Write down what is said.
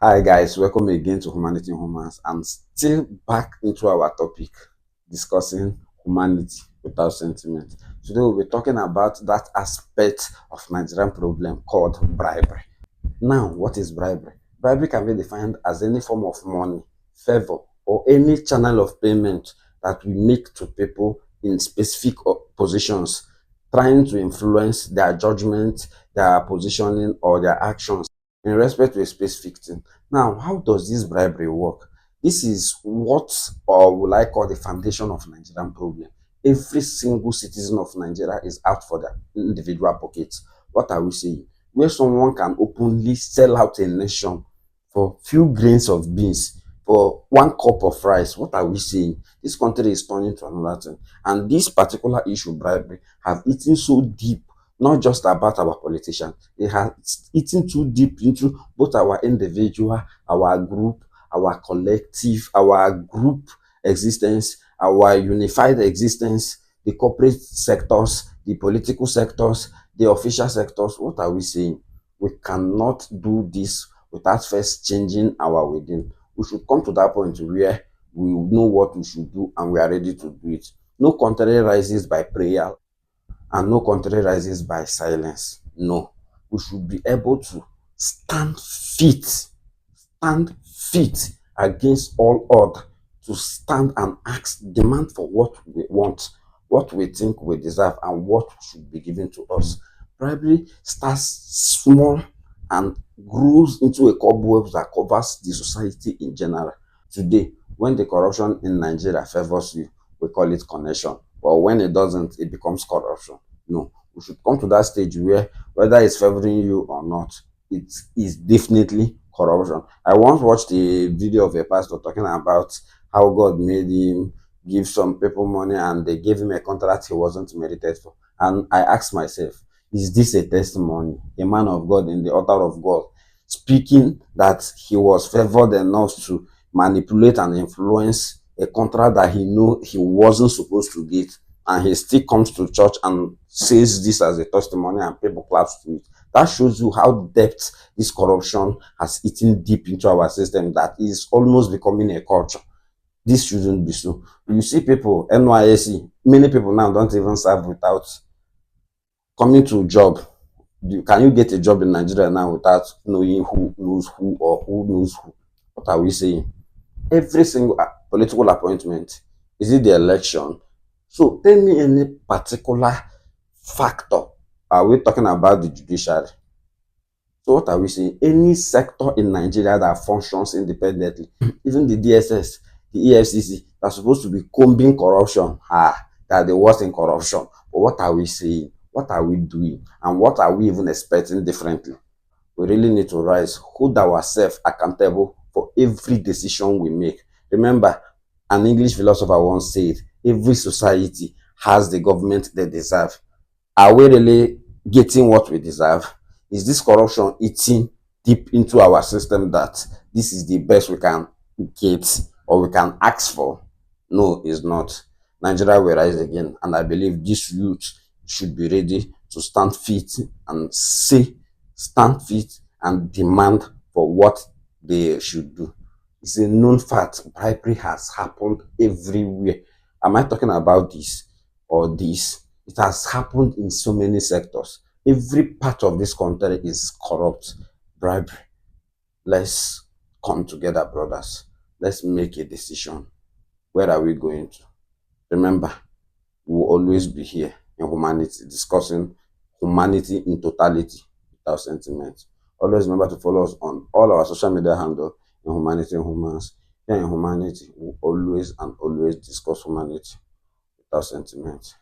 Hi guys, welcome again to Humanity and Humans. I'm still back into our topic, discussing humanity without sentiment. Today we'll be talking about that aspect of Nigerian problem called bribery. Now, what is bribery? Bribery can be defined as any form of money, favor, or any channel of payment that we make to people in specific positions, trying to influence their judgment, their positioning, or their actions in respect to a specific thing. Now, how does this bribery work? This is what, or will I call, the foundation of Nigerian problem. Every single citizen of Nigeria is out for their individual pockets. What are we saying? Where someone can openly sell out a nation for few grains of beans, for one cup of rice. What are we saying? This country is turning to another thing. And this particular issue, bribery, have eaten so deep, not just about our politicians. It has eaten too deep into both our individual, our group, our collective, our group existence, our unified existence, the corporate sectors, the political sectors, the official sectors. What are we saying? We cannot do this without first changing our within. We should come to that point where we know what we should do and we are ready to do it. No country rises by prayer and no country rises by silence. No, we should be able to stand fit, stand fit against all odds, to stand and ask, demand for what we want, what we think we deserve, and what should be given to us. Bribery starts small and grows into a cobweb that covers the society in general. Today, when the corruption in Nigeria favors you, we call it connection. But when it doesn't, it becomes corruption. No, we should come to that stage where whether it's favoring you or not, it is definitely corruption. I once watched a video of a pastor talking about how God made him give some people money and they gave him a contract he wasn't merited for. And I asked myself, is this a testimony? A man of God in the altar of God speaking that he was favored enough to manipulate and influence a contract that he knew he wasn't supposed to get, and he still comes to church and says this as a testimony and people clap to it. That shows you how depth this corruption has eaten deep into our system, that is almost becoming a culture. This shouldn't be so. You see people, NYSC, many people now don't even serve without coming to job. Can you get a job in Nigeria now without knowing who knows who or who knows who? What are we saying? Every single political appointment, is it the election? So tell me any particular factor. Are we talking about the judiciary? So what are we saying? Any sector in Nigeria that functions independently, even the DSS, the EFCC, that's supposed to be combing corruption, they are the worst in corruption. But what are we saying? What are we doing? And what are we even expecting differently? We really need to rise, hold ourselves accountable for every decision we make. Remember, an English philosopher once said, every society has the government they deserve. Are we really getting what we deserve? Is this corruption eating deep into our system that this is the best we can get or we can ask for? No, it's not. Nigeria will rise again, and I believe this youth should be ready to stand fit and say, stand fit and demand for what they should do. It's a known fact. Bribery has happened everywhere. Am I talking about this or this? It has happened in so many sectors. Every part of this country is corrupt. Bribery. Let's come together, brothers. Let's make a decision. Where are we going to? Remember, we will always be here in humanity, discussing humanity in totality without sentiment. Always remember to follow us on all our social media handle in Humanity and Humans. Here in Humanity, we always and always discuss humanity without sentiment.